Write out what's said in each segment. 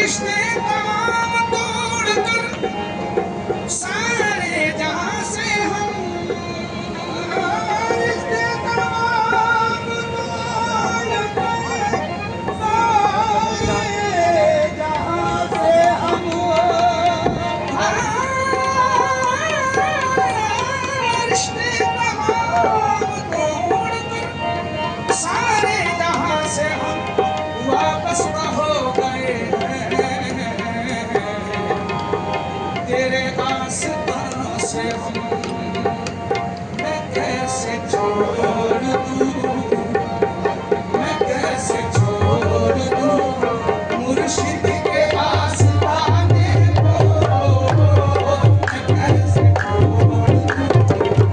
रिश्ते तमाम तोड़ कर सारे जहां से हम रिश्ते तमाम तोड़ कर सारे जहां से हम रिश्ते तमाम तोड़ कर सारे जहां से हम वापस हो गए हैं तेरे आसपास से हम मैं कैसे छोड़ दूं मैं कैसे छोड़ दूं मुर्शिद के आस्ताने को मैं कैसे छोड़ दूं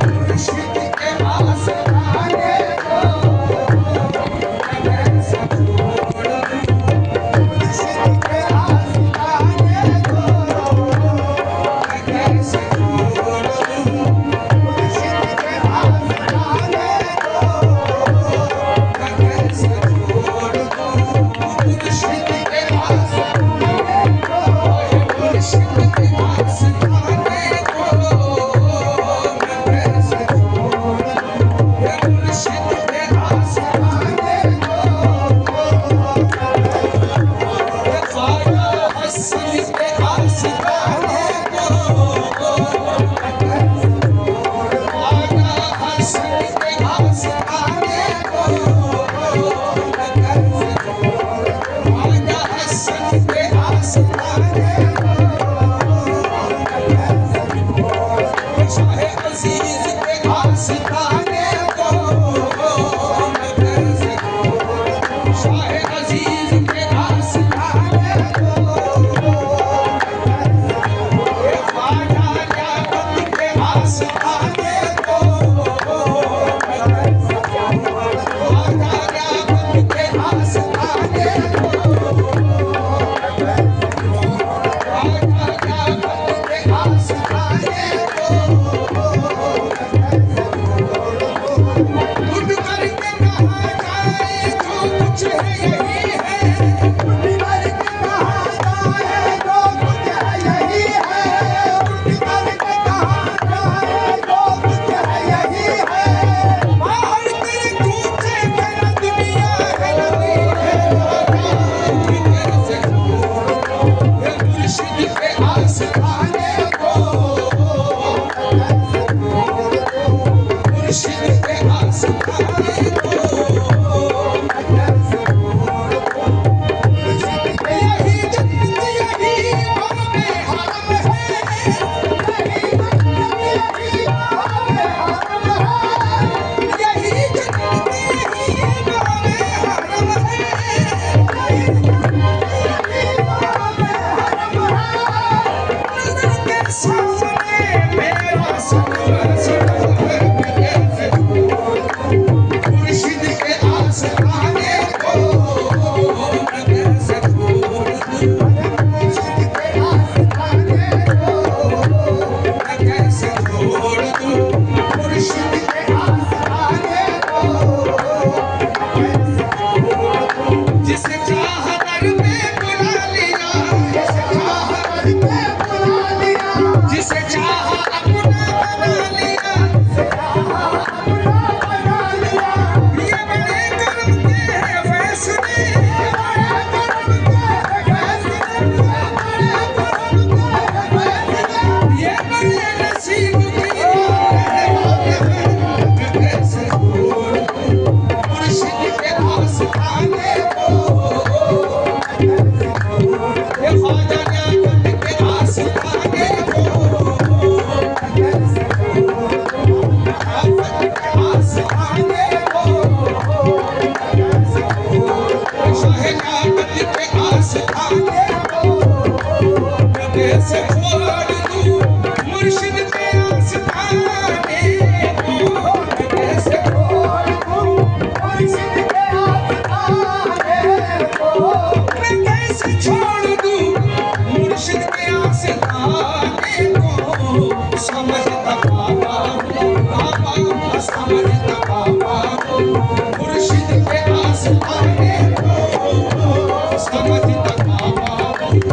मुर्शिद के आस्ताने को मैं कैसे छोड़ दूं मुर्शिद के आस्ताने को मैं कैसे छोड़ दूं मुर्शिद के आस्ताने को मैं कैसे छोड़ दूं मुर्शिद के आस्ताने को मुर्शिद के आस्ताने को मैं कैसे छोड़ दूं मुर्शिद के आस्ताने को ख्वाजा हसन के आस्ताने को ख्वाजा हसन के आस्ताने को ख्वाजा हसन के आस्ताने शाह अजीज के आस्ताने को मैं कैसे शाह अजीज के आस्ताने को ख्वाजा लियाकत के आस्ताने को मैं कैसे ख्वाजा लियाकत के आस्ताने को ख्वाजा लियाकत के आस्ताने को उठ करके कहा जाए जो कुछ है यही है उठ करके कहा जाए जो कुछ है यही है उठ करके कहा जाए जो कुछ है यही है बाहर तेरे कूचे मेरा दुनिया है नदी है मैं कैसे छोड़ दूं ये मुर्शिद के आस्ताने को मुर्शिद के आस्ताने को यही जन्नत यही बाबे हरम है यही जन्नत यही बाबे हरम है यही जन्नत यही बाबे हरम है यही जन्नत यही बाबे हरम है नजर के सामने मेरा सनम सनम है मैं कैसे छोड़ दूं मुर्शिद के आस्ताने को मैं कैसे छोड़ दूं मुर्शिद के आस्ताने को मैं कैसे छोड़ दूं मुर्शिद के आस्ताने को मैं कैसे छोड़ दूं जिसे चाह दर में बुला लिया जिसे चाह दर में बुला लिया जिसे चाह अपना बना लिया जिसे चाह अपना बना लिया ये बड़े कर्म के हैं फैसले ये बड़े कर्म के हैं फैसले ये बड़े कर्म के हैं फैसले ये बड़े नसीब की बात है मैं कैसे छोड़ दूं मुर्शिद के आस्ताने को मैं कैसे छोड़ दूं ये ख्वाजा लियाकत के आस्ताने को मैं कैसे छोड़ दूं आफत के आस्ताने को मैं कैसे छोड़ दूं शाह लियाकत के आस्ताने को मैं कैसे छोड़ दूं मुर्शिद के आस्ताने को मैं कैसे छोड़ दूं मुर्शिद के आस्ताने को मैं कैसे छोड़ दूं मुर्शिद के आस्ताने को समझता बाबा समझता बाबा मुर्शिद के आस्ताने को समझता बाबा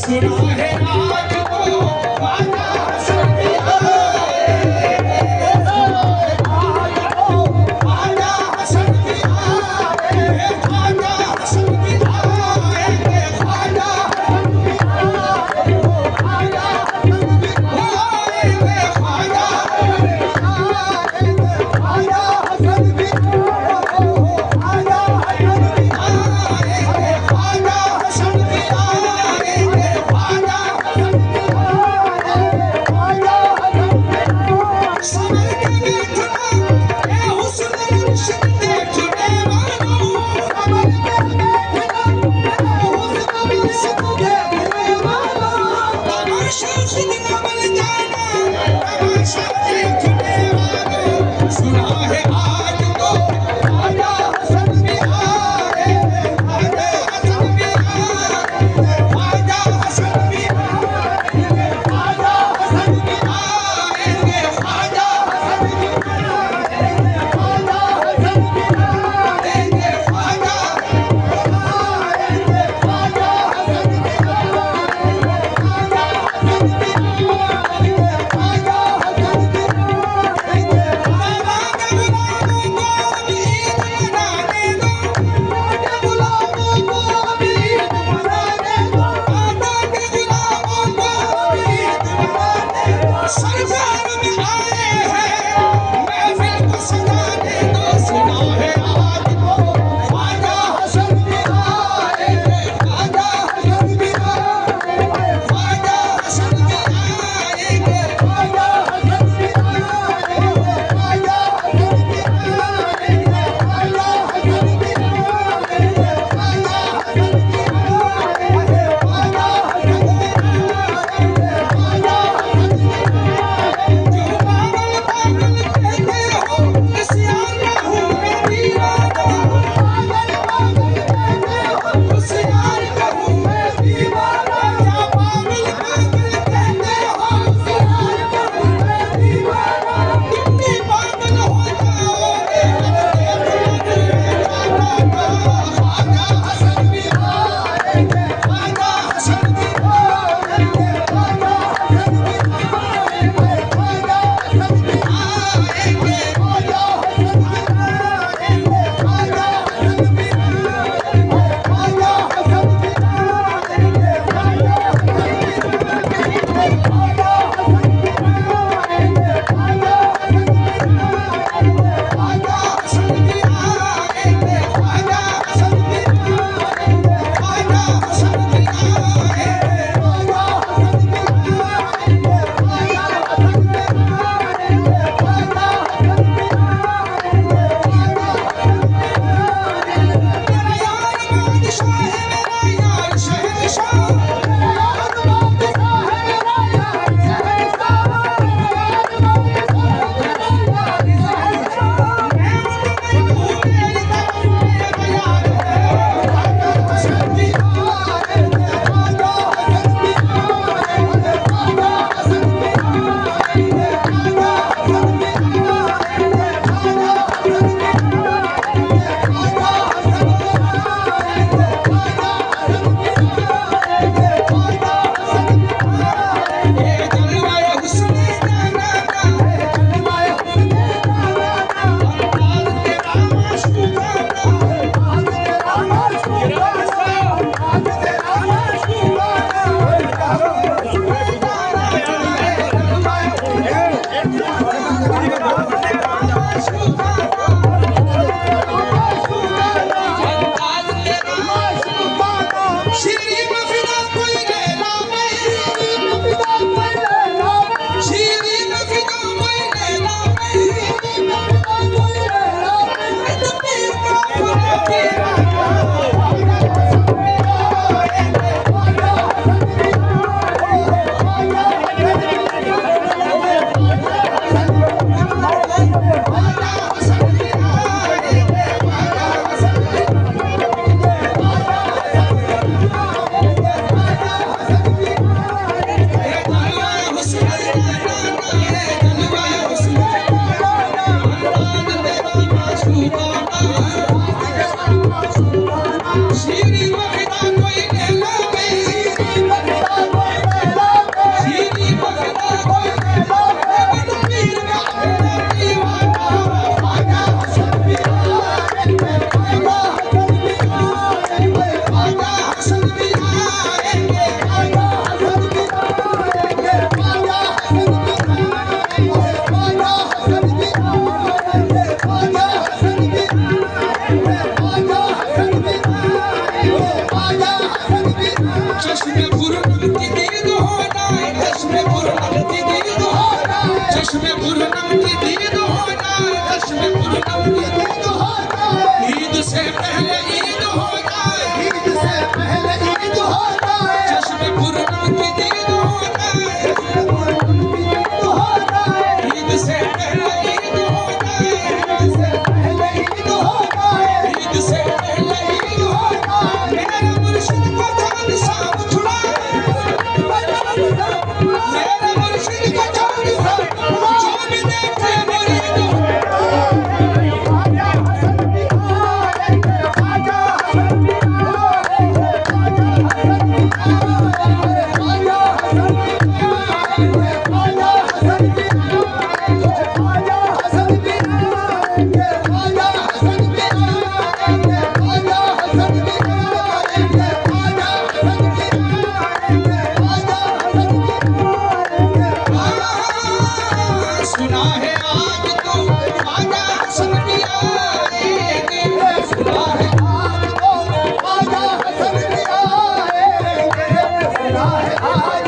सुना है राज को ख्वाजा हसन भी आए, ख्वाजा हसन भी आए, ख्वाजा हसन भी आए, ख्वाजा हसन भी आए, ख्वाजा हसन भी आए, ख्वाजा हसन भी आए, ख्वाजा हसन भी आए, ख्वाजा हसन भी आए, ख्वाजा हसन भी आए, ख्वाजा है